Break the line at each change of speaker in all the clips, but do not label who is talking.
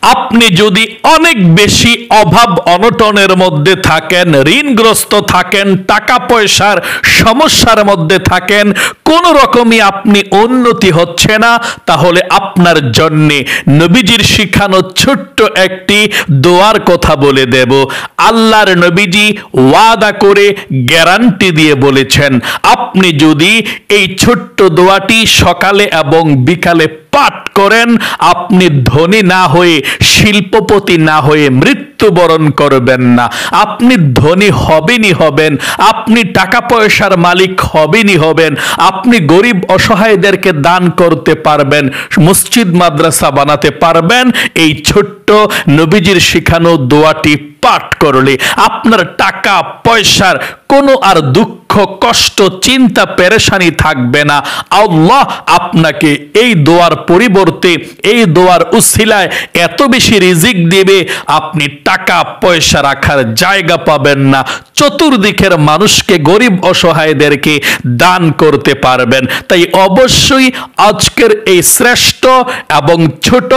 আপনি যদি অনেক বেশি অভাব অনটনের মধ্যে থাকেন, ঋণগ্রস্ত থাকেন, টাকা পয়সার সমস্যার মধ্যে থাকেন, কোন রকমই আপনি উন্নতি হচ্ছে না, তাহলে আপনার জন্য নবীজির শিখানো ছোট্ট একটি দোয়ার কথা বলে দেব। আল্লাহর নবীজি ওয়াদা করে গ্যারান্টি দিয়ে বলেছেন, আপনি যদি এই ছোট্ট দোয়াটি সকালে এবং বিকালে পাঠ করেন, আপনি ধনী না হয়ে, শিল্পপতি না হয়ে মৃত্যুবরণ করবেন না। আপনি ধনী হবেনই হবেন, আপনি টাকা পয়সার মালিক হবেনই হবেন, আপনি গরিব অসহায়দেরকে দান করতে পারবেন, মসজিদ মাদ্রাসা বানাতে পারবেন। এই ছোট্ট নবীজির শিখানো দোয়াটি পাঠ করলে আপনার টাকা পয়সার কোনো আর দুঃখ, কষ্ট, চিন্তা, পেরেশানি থাকবে না। আল্লাহ আপনাকে এই দোয়ার পরিবর্তে, এই দোয়ার উসিলায় এত বেশি রিজিক দিবে, আপনি টাকা পয়সা রাখার জায়গা পাবেন না। চতুর্দিকের মানুষকে, গরিব অসহায়দেরকে দান করতে পারবেন। তাই অবশ্যই আজকের এই শ্রেষ্ঠ এবং ছোট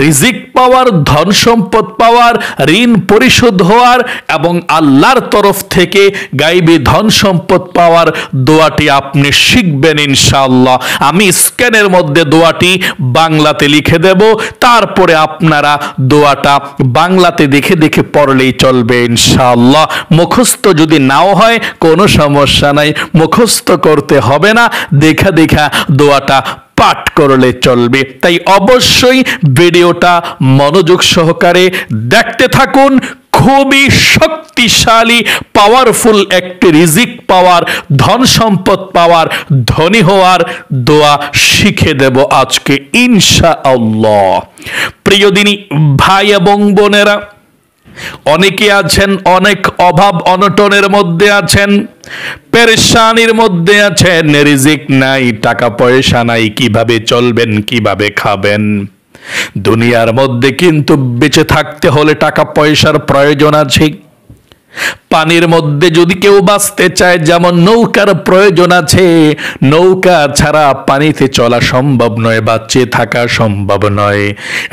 রিজিক পাওয়ার, ধন সম্পদ পাওয়ার, ঋণ পরিশোধ হওয়ার এবং আল্লাহর তরফ থেকে গায়বী ধন সম্পদ পাওয়ার দোয়াটি আপনি শিখবেন ইনশাআল্লাহ। আমি স্ক্যানের মধ্যে দোয়াটি বাংলাতে লিখে দেব, তারপরে আপনারা দোয়াটা বাংলাতে দেখে দেখে পড়লেই চলবে ইনশাআল্লাহ। মুখস্থ যদি নাও হয় কোনো সমস্যা নাই, মুখস্থ করতে হবে না, দেখা দেখা দোয়াটা পাঠ করলে চলবে। তাই অবশ্যই ভিডিওটা মনোযোগ সহকারে দেখতে থাকুন। খুবই শক্তিশালী, পাওয়ারফুল একটি রিজিক পাওয়ার, ধন সম্পদ পাওয়ার, ধনী হওয়ার দোয়া শিখে দেব আজকে ইনশাআল্লাহ। প্রিয় দিনী ভাই এবং বোনেরা, অনেকে আছেন অনেক অভাব অনটনের মধ্যে আছেন, পেরেশানির মধ্যে আছেন, রিজিক নাই, টাকা পয়সা নাই, কিভাবে চলবেন, কিভাবে খাবেন। দুনিয়ার মধ্যে কিন্তু বেঁচে থাকতে হলে টাকা পয়সার প্রয়োজন আছে। পানির মধ্যে যদি কেউ বাঁচতে চায়, যেমন নৌকার প্রয়োজন আছে, নৌকা ছাড়া পানিতে চলা সম্ভব নয়, বাঁচিয়ে থাকা সম্ভব নয়।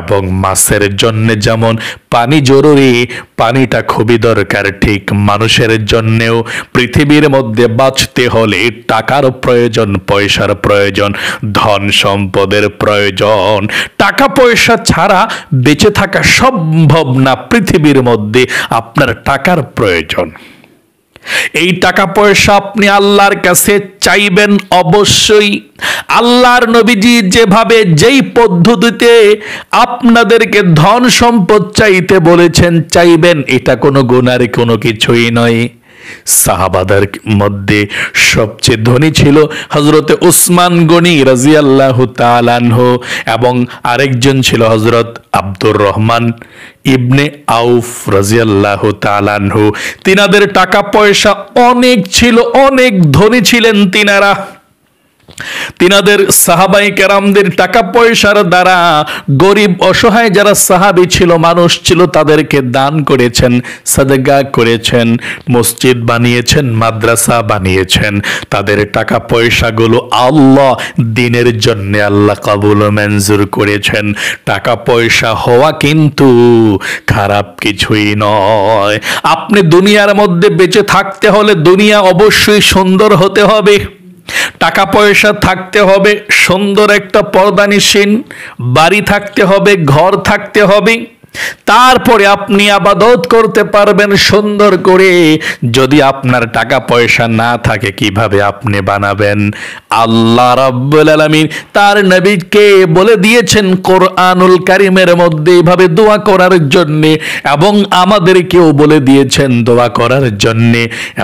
এবং মাছের জন্য যেমন পানি জরুরি, পানিটা খুবই দরকার, ঠিক মানুষের জন্যেও পৃথিবীর মধ্যে বাঁচতে হলে টাকার প্রয়োজন, পয়সার প্রয়োজন, ধন সম্পদের প্রয়োজন। টাকা পয়সা ছাড়া বেঁচে থাকা সম্ভব না পৃথিবীর মধ্যে, আপনার টাকার প্রয়োজন। এই টাকা পয়সা আপনি আল্লাহর কাছে চাইবেন অবশ্যই। আল্লাহর নবীজি যেভাবে, যেই পদ্ধতিতে আপনাদেরকে ধন সম্পদ চাইতে বলেছেন, চাইবেন, এটা কোনো গুনার কোনো কিছুই নয়। সাহাবাদের মধ্যে সবচেয়ে ধনী ছিল হযরতে উসমান গনি রাদিয়াল্লাহু তাআলা আনহু, এবং আরেকজন ছিল হযরত আব্দুর রহমান ইবনে আউফ রাদিয়াল্লাহু তাআলা আনহু। তিনাদের টাকা পয়সা অনেক ছিল, অনেক ধনী ছিলেন তিনারা। তিনাদের সাহাবায়ে কেরামদের টাকা পয়সার দ্বারা গরিব অসহায় যারা সাহাবী ছিল, মানুষ ছিল, তাদেরকে দান করেছেন, সাদকা করেছেন, মসজিদ বানিয়েছেন, মাদ্রাসা বানিয়েছেন। তাদের টাকা পয়সাগুলো আল্লাহ দ্বীনের জন্য আল্লাহ কবুল ও মঞ্জুর করেছেন। টাকা পয়সা হওয়া কিন্তু খারাপ কিছুই নয়। আপনি দুনিয়ার মধ্যে বেঁচে থাকতে হলে দুনিয়া অবশ্যই সুন্দর হতে হবে, টাকা পয়সা থাকতে হবে, সুন্দর একটা পর্দানিসীন বাড়ি থাকতে হবে, ঘর থাকতে হবে, তারপরে আপনি ইবাদত করতে পারবেন সুন্দর করে। যদি আপনার টাকা পয়সা না থাকে, কিভাবে আপনি বানাবেন? আল্লাহ রাব্বুল আলামিন তার নবীকে বলে দিয়েছেন কোরআনুল কারীমের মধ্যে এইভাবে দোয়া করার জন্য, এবং আমাদেরকেও বলে দিয়েছেন দোয়া করার জন্য।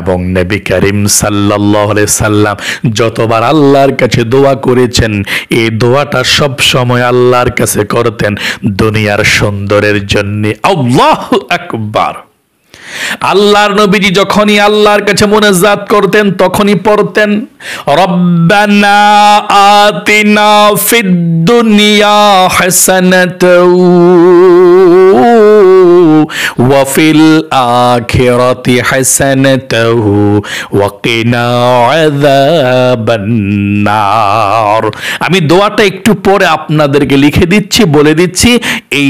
এবং নবী করিম সাল্লাল্লাহু আলাইহি সাল্লাম যতবার আল্লাহর কাছে দোয়া করেছেন, এই দোয়াটা সব সময় আল্লাহর কাছে করতেন দুনিয়ার সুন্দরের জন্য। আল্লাহু আকবার। আল্লাহর নবীজি যখনই আল্লাহর কাছে মুনাজাত করতেন, তখনই পড়তেন রব্বানা আতিনা ফিদ দুনিয়া হাসানাতাও ওয়াফিল আখিরাতি হাসানাতাহু ওয়া কিনা আযাবান নার। আমি দোয়াটা একটু পরে আপনাদেরকে লিখে দিচ্ছি, বলে দিচ্ছি, এই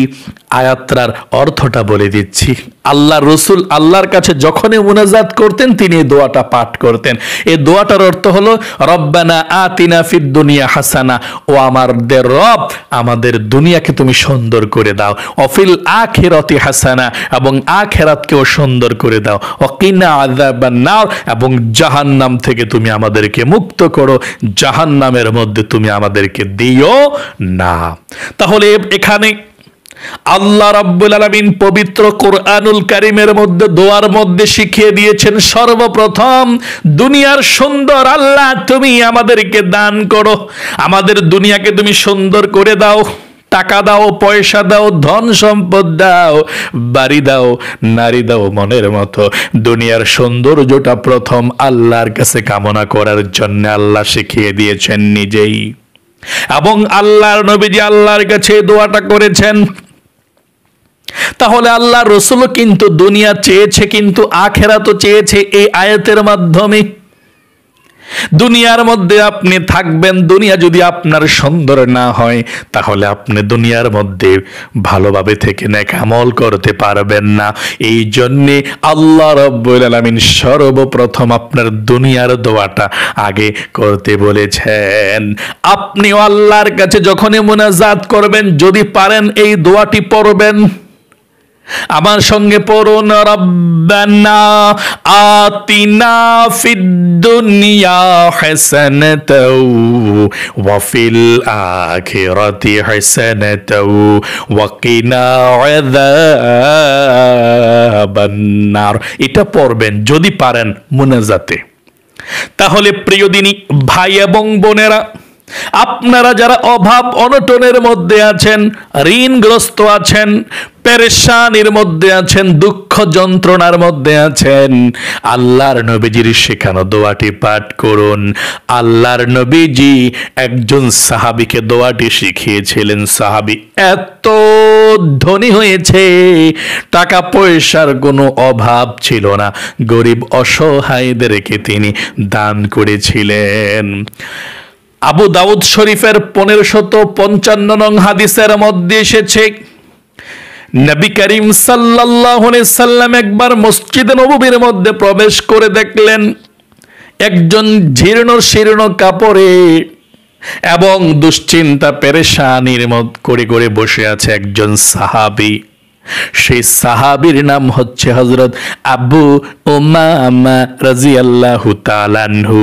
আয়াতটার অর্থটা বলে দিচ্ছি। আল্লাহ রসুল আল্লাহর কাছে যখনই মুনাজাত করতেন তিনি এই দোয়াটা পাঠ করতেন। এই দোয়াটার অর্থ হলো রব্বানা আতিনা ফিদ দুনিয়া হাসানা, ও আমাদের রব আমাদের দুনিয়াকে তুমি সুন্দর করে দাও, অফিল আখিরাতি হাসানা, এবং আখিরাতকেও সুন্দর করে দাও, ওয়াকিনা আযাবান নার, এবং জাহান্নাম থেকে তুমি আমাদেরকে মুক্ত করো, জাহান্নামের মধ্যে তুমি আমাদেরকে দিও না। তাহলে এখানে আল্লাহ রাব্বুল আলামিন পবিত্র কোরআনুল কারীমের মধ্যে দোয়ার মধ্যে শিখিয়ে দিয়েছেন, সর্বপ্রথম দুনিয়ার সুন্দর আল্লাহ তুমি আমাদেরকে দান করো, আমাদের দুনিয়াকে তুমি সুন্দর করে দাও, টাকা দাও, পয়সা দাও, ধন সম্পদ দাও, বাড়ি দাও, নারী দাও মনের মতো। দুনিয়ার সৌন্দর্যটা প্রথম আল্লাহর কাছে কামনা করার জন্য আল্লাহ শিখিয়ে দিয়েছেন নিজেই, এবং আল্লাহর নবীজি আল্লাহর কাছে দোয়াটা করেছেন। তাহলে আল্লাহ রসুলও কিন্তু দুনিয়া চেয়েছে, কিন্তু আখিরাতও চেয়েছে এই আয়াতের মাধ্যমে। দুনিয়ার মধ্যে আপনি থাকবেন, দুনিয়া যদি আপনার সুন্দর না হয় তাহলে আপনি দুনিয়ার মধ্যে ভালোভাবে থেকে নেক আমল করতে পারবেন না। এই জন্যে আল্লাহ রাব্বুল আলামিন সর্বপ্রথম আপনার দুনিয়ার দোয়াটা আগে করতে বলেছেন। আপনিও আল্লাহর কাছে যখনই মুনাজাত করবেন, যদি পারেন এই দোয়াটি পড়বেন। আমার সঙ্গে পড়ুন, রব্বানা আতিনা ফিদ দুনিয়া হাসানাতাও ওয়া ফিল আখিরাতি হাসানাতাও ওয়া কিনা আযাবান নার। এটা পড়বেন যদি পারেন মুনাজাতে। তাহলে প্রিয় দিনী ভাই এবং বোনেরা, আপনারা যারা অভাব অনটনের মধ্যে আছেন, ঋণগ্রস্ত আছেন, পেরেশানির মধ্যে আছেন, দুঃখ যন্ত্রণার মধ্যে আছেন, আল্লাহর নবীজির শেখানো দোয়াটি পাঠ করুন। আল্লাহর নবীজি একজন সাহাবীকে দোয়াটি শিখিয়েছিলেন। সাহাবী এত ধনী হয়েছে, টাকা পয়সার কোনো অভাব ছিল না, গরিব অসহায়দেরকে তিনি দান করেছিলেন। আবু দাউদ শরীফের 1555 নং হাদিসের মধ্যে এসেছে, নবী করিম সাল্লাল্লাহু আলাইহি সাল্লাম একবার মসজিদে নববীর মধ্যে প্রবেশ করে দেখলেন একজন জীর্ণ শীর্ণ কাপড়ে এবং দুশ্চিন্তা পেরেশানির মধ্যে করে করে বসে আছে একজন সাহাবী। সেই সাহাবীর নাম হচ্ছে হযরত আবু উমামা রাদিয়াল্লাহু তাআলা আনহু।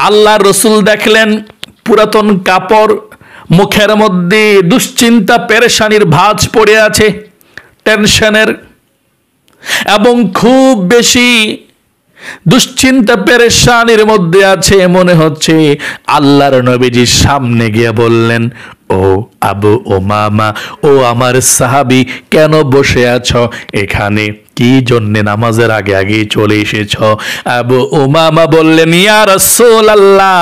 আল্লাহর রাসূল দেখলেন পুরাতন কাপড়, মুখের মধ্যে দুশ্চিন্তা পেরেশানির ভাঁজ পড়ে আছে, টেনশনের, এবং খুব বেশি দুশ্চিন্তা পেরেশানির মধ্যে আছে। মনে হচ্ছে আল্লাহর নবীজির সামনে গিয়ে বললেন, ও আবু উমামা, ও আমার সাহাবী, কেন বসে আছো এখানে? কি জন্য নামাজের আগে আগে চলে এসেছ? আবু উমামা বললেন, ইয়া রাসূলুল্লাহ,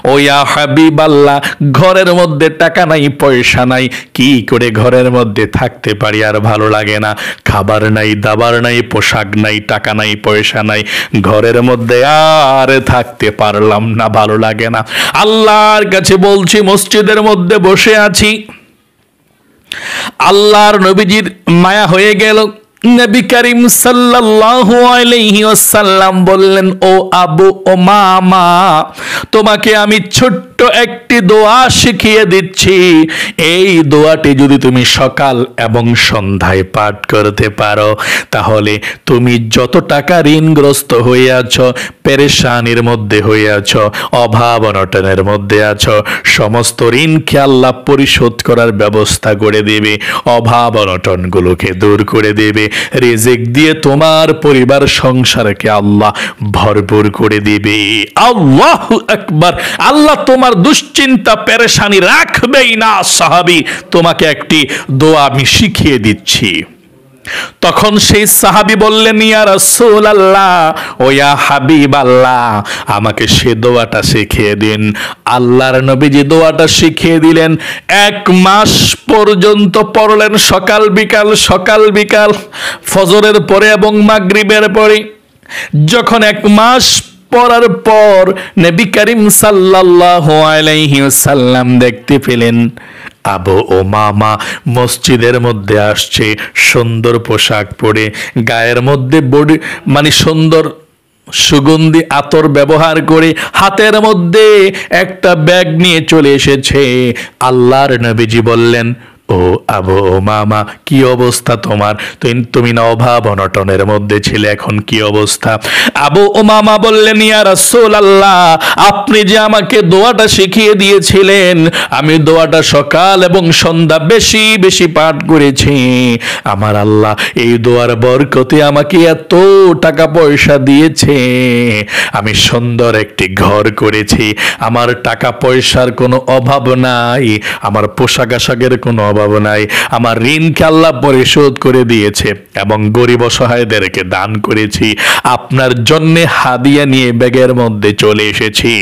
ও ইয়া হাবিবাল্লাহ, ঘরের মধ্যে টাকা নাই, পয়সা নাই, কি করে ঘরের মধ্যে থাকতে পারি? আর ভালো লাগে না, খাবার নাই, দাবার নাই, পোশাক নাই, টাকা নাই, পয়সা নাই, ঘরের মধ্যে আর থাকতে পারলাম না, ভালো লাগে না। আল্লাহর কাছে বলছি, মসজিদের মধ্যে বসে আছি। আল্লাহর নবীজির মায়া হয়ে গেল। নবী করিম সাল্লাল্লাহু আলাইহি ওয়াসাল্লাম বললেন, ও আবু উমামা, তোমাকে আমি ছোট্ট একটি দোয়া শিখিয়ে দিচ্ছি। এই দোয়াটি যদি তুমি সকাল এবং সন্ধ্যায় পাঠ করতে পারো, তাহলে তুমি যত টাকা ঋণগ্রস্ত হয়ে আছো, পেরেশানির মধ্যে হয়ে আছো, অভাব অনটনের মধ্যে আছো, সমস্ত ঋণকে আল্লাহ পরিশোধ করার ব্যবস্থা করে দেবে, অভাব অনটনগুলোকে দূর করে দেবে, রিজিক দিয়ে তোমার পরিবার সংসারকে আল্লাহ ভরপুর করে দিবে। আল্লাহু আকবার। আল্লাহ তোমার দুশ্চিন্তা পেরেশানি রাখবেই না। সাহাবী, তোমাকে একটি দোয়া আমি শিখিয়ে দিচ্ছি। তখন সেই সাহাবী বললেন, ইয়া রাসূলুল্লাহ ও ইয়া হাবিবাল্লাহ, আমাকে সে দোয়াটা শিখিয়ে দিন। আল্লাহর নবীজি দোয়াটা শিখিয়ে দিলেন। 1 মাস পর্যন্ত পড়লেন, সকাল বিকাল সকাল বিকাল, ফজরের পরে এবং মাগরিবের পরে। যখন 1 মাস পড়ার পর নবী করিম সাল্লাল্লাহু আলাইহি ওয়াসাল্লাম দেখতে পেলেন আবু উমামা মসজিদের মধ্যে আসছে, সুন্দর পোশাক পরে, গায়ের মধ্যে বডি সুন্দর সুগন্ধি আতর ব্যবহার করে, হাতের মধ্যে একটা ব্যাগ নিয়ে চলে এসেছে। আল্লাহর নবীজি বললেন, ও আবু উমামা, কি অবস্থা তোমার? তুমি না অভাব অনটনের মধ্যে ছিলে, এখন কি অবস্থা? আবু উমামা বললেন, ইয়া রাসূলুল্লাহ, আপনি যে আমাকে দোয়াটা শিখিয়ে দিয়েছিলেন, আমি দোয়াটা সকাল এবং সন্ধ্যা বেশি বেশি পাঠ করেছি। আমার আল্লাহ এই দোয়ার বরকতে আমাকে এত টাকা পয়সা দিয়েছে, আমি সুন্দর একটি ঘর করেছি, আমার টাকা পয়সার কোনো অভাব নাই, আমার পোশাক আশাকের কোনো অভাব নাই, আমার ঋণকে আল্লাহ পরিশোধ করে দিয়েছে এবং গরিব অসহায়দেরকে দান করেছি। আপনার জন্য হাদিয়া নিয়ে ব্যাগের মধ্যে চলে এসেছি।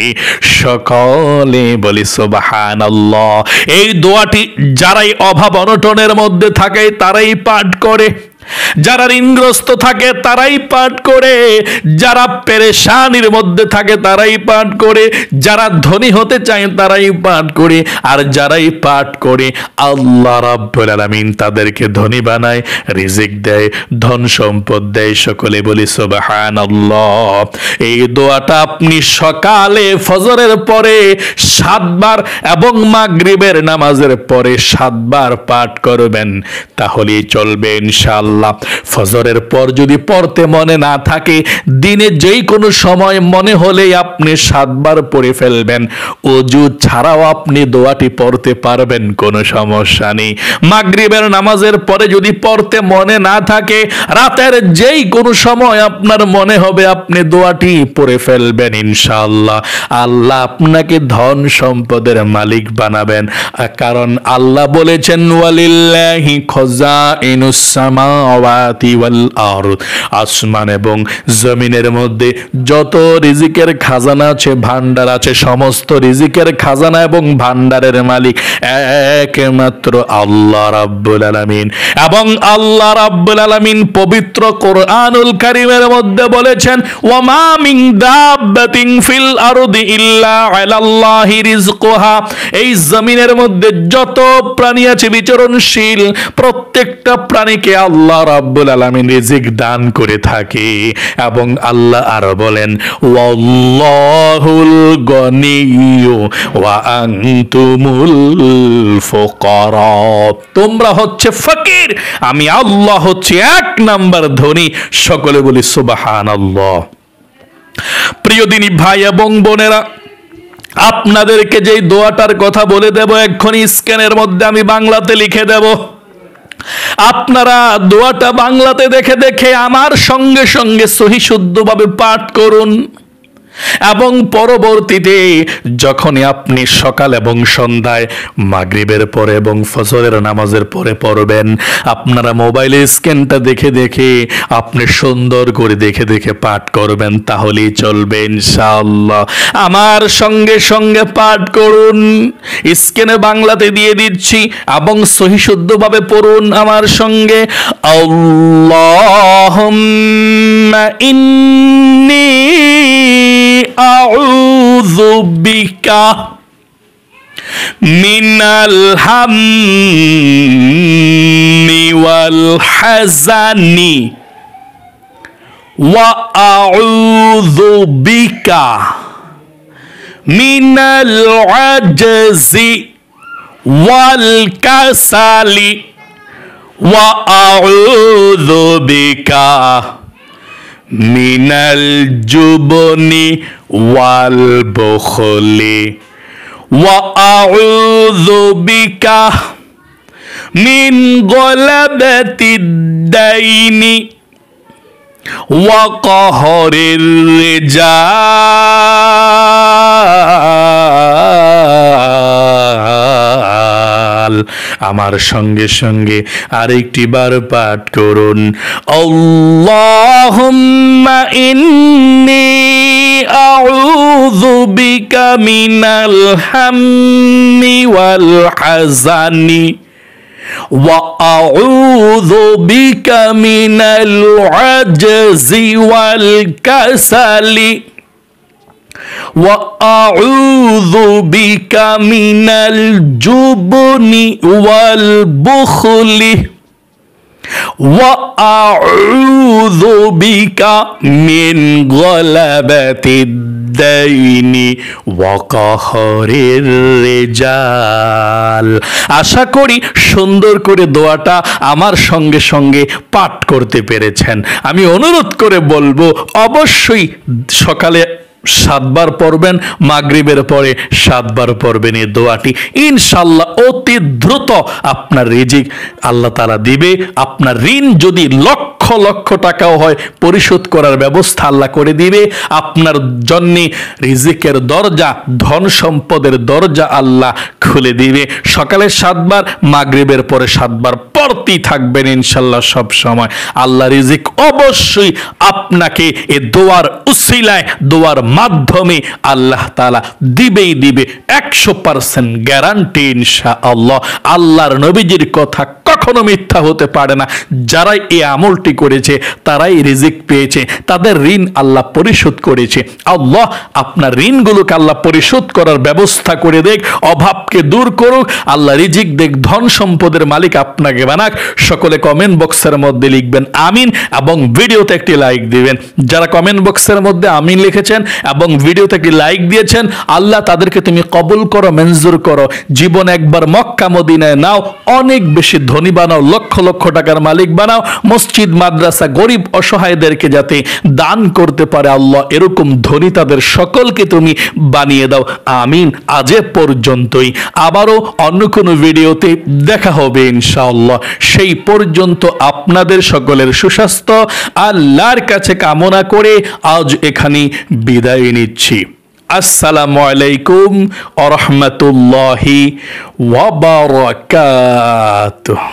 সকলে বলি সুবহানাল্লাহ। এই দোয়াটি যারাই অভাব অনটনের মধ্যে থাকে তারাই পাঠ করে, যারা ঋণগ্রস্ত থাকে তারাই পাঠ করে, যারা পেরেশানির মধ্যে থাকে তারাই পাঠ করে, যারা ধনী হতে চায় তারাই পাঠ করে, আর যারাই পাঠ করে আল্লাহ রাব্বুল আলামিন তাদেরকে ধনী বানায়, রিজিক দেয়, ধন সম্পদ দেয়। সকলে বলি সুবহানাল্লাহ। এই দোয়াটা আপনি সকালে ফজরের পরে 7 বার এবং মাগরিবের নামাজের পরে 7 বার পাঠ করবেন, তাহলেই চলবে ইনশাআল্লাহ। ফজরের পর যদি পড়তে মনে না থাকে, দিনে যেই কোনো সময় মনে হলেই আপনি 7 বার পড়ে ফেলবেন। ওযু ছাড়াও আপনি দোয়াটি পড়তে পারবেন, কোনো সমস্যা নেই। মাগরিবের নামাজের পরে যদি পড়তে মনে না থাকে, রাতের যেই কোনো সময় আপনার মনে হবে আপনি দোয়াটি পড়ে ফেলবেন ইনশাআল্লাহ। আল্লাহ আপনাকে ধন সম্পদের মালিক বানাবেন, কারণ আল্লাহ বলেছেন, ওয়ালিল্লাহি খাযাইনুস সামাওয়াতি ওয়াল আরদ, আসমান এবং জমিনের মধ্যে যত রিজিকের খাজানা আছে, ভান্ডার আছে, সমস্ত রিজিকের খাজানা এবং ভান্ডারের মালিক একমাত্র আল্লাহ রাব্বুল আলামিন। এবং আল্লাহ রাব্বুল আলামিন পবিত্র কোরআনুল কারীমের মধ্যে বলেছেন, ওয়া মা মিন দাব্বাতিন ফিল আরদি ইল্লা আলাল্লাহি রিজকুহা, এই জমিনের মধ্যে যত প্রাণী আছে বিচরণশীল, প্রত্যেকটা প্রাণীকে আল্লাহ রাব্বুল আলামিন রিজিক দান করে থাকে। এবং আল্লাহ আরো বলেন, ওয়াল্লাহুল গনিয়্যু ওয়া আনতুমুল ফুকারা, তোমরা হচ্ছে ফকির, আমি আল্লাহ হচ্ছে 1 নাম্বার ধনী। সকলে বলি সুবহানাল্লাহ। প্রিয় দিনী ভাই এবং বোনেরা, আপনাদেরকে যেই দোয়াটার কথা বলে দেব এক্ষুনি স্ক্যানের মধ্যে আমি বাংলাতে লিখে দেব, আপনারা দোয়াটা বাংলাতে দেখে দেখে আমার সঙ্গে সঙ্গে সহি শুদ্ধভাবে পাঠ করুন। এবং পরবর্তীতে যখনই আপনি সকাল এবং সন্ধ্যায় মাগরিবের পরে এবং ফজরের নামাজের পরে পড়বেন, আপনারা মোবাইলের স্ক্যানটা দেখে দেখে আপনি সুন্দর করে দেখে দেখে পাঠ করবেন, তাহলেই চলবে ইনশাআল্লাহ। আমার সঙ্গে সঙ্গে পাঠ করুন, স্ক্যানে বাংলাতে দিয়ে দিচ্ছি এবং সহি শুদ্ধভাবে পড়ুন আমার সঙ্গে। আল্লাহুম্মা ইন্নী আউযু বিকা মিনাল হাম্মি ওয়াল হাযানি ওয়া আউযু বিকা মিনাল আজজি ওয়াল কাসালি ওয়া আউযু বিকা মিনাল জুবনি ওয়াল বুখলি ওয়া আউযু বিকা মিন গলাবাতিদ দাইনি ওয়াকাহরির রিজাল। আমার সঙ্গে সঙ্গে আরেকটি বার পাঠ করুন, আল্লাহুম্মা ইন্নী আউযু বিকা মিনাল হাম্মি ওয়াল হাযানি وأعوذ بك من العجز والكسل وأعوذ بك من الجبن والبخل وأعوذ بك من غلبة الدين وقهر الرجال। আশা করি সুন্দর করে দোয়াটা আমার সঙ্গে সঙ্গে পাঠ করতে পেরেছেন। আমি অনুরোধ করে বলবো অবশ্যই সকালে 7 বার পড়বেন, মাগরিবের পরে 7 বার পড়বেন এই দোয়াটি। ইনশাআল্লাহ অতি দ্রুত আপনার রিজিক আল্লাহ তাআলা দিবে। আপনার ঋণ যদি লক্ষ লক্ষ টাকাও হয় পরিশোধ করার ব্যবস্থা আল্লাহ করে দিবে। আপনার জন্য রিজিকের দরজা, ধন সম্পদের দরজা আল্লাহ খুলে দিবে। সকালে 7 বার, মাগরিবের পরে 7 বার পড়তেই থাকবেন ইনশাআল্লাহ সব সময়। আল্লাহ রিজিক অবশ্যই আপনাকে এই দোয়ার উসিলায়, দোয়ার মাধ্যমে আল্লাহ তাআলা দিবেই দিবে, 100% গ্যারান্টি ইনশাআল্লাহ। আল্লাহর নবীজির কথা কখনো মিথ্যা হতে পারে না। যারাই এই আমলটি করেছে তারাই রিজিক পেয়েছে, তাদের ঋণ আল্লাহ পরিশোধ করেছে। আল্লাহ আপনার ঋণগুলোকে আল্লাহ পরিশোধ করার ব্যবস্থা করে দেখ, অভাবকে দূর করুক আল্লাহ, রিজিক দেখ, ধন সম্পদের মালিক আপনাকে বানাক। সকলে কমেন্ট বক্সের মধ্যে লিখবেন আমিন এবং ভিডিওতে একটি লাইক দিবেন। যারা কমেন্ট বক্সের মধ্যে আমিন লিখেছেন এবং ভিডিওতে একটি লাইক দিয়েছেন, আল্লাহ তাদেরকে তুমি কবুল করো, মঞ্জুর করো। জীবন একবার মক্কা মদিনায় নাও, অনেক বেশি ধনী বানাও, লক্ষ লক্ষ টাকার মালিক বানাও। মসজিদ, মাদ্রাসা, গরিব অসহায়দেরকে যাতে দান করতে পারে আল্লাহ, এরকম ধনী তাদের সকলকে তুমি বানিয়ে দাও, আমিন। আজ পর্যন্তই, আবারও অন্য কোনো ভিডিওতে দেখা হবে ইনশাআল্লাহ। সেই পর্যন্ত আপনাদের সকলের সুস্বাস্থ্য আল্লাহর কাছে কামনা করে আজ এখানেই বিদায় নিচ্ছি। আসসালামু আলাইকুম ওয়া রাহমাতুল্লাহি ওয়া বারাকাতুহু।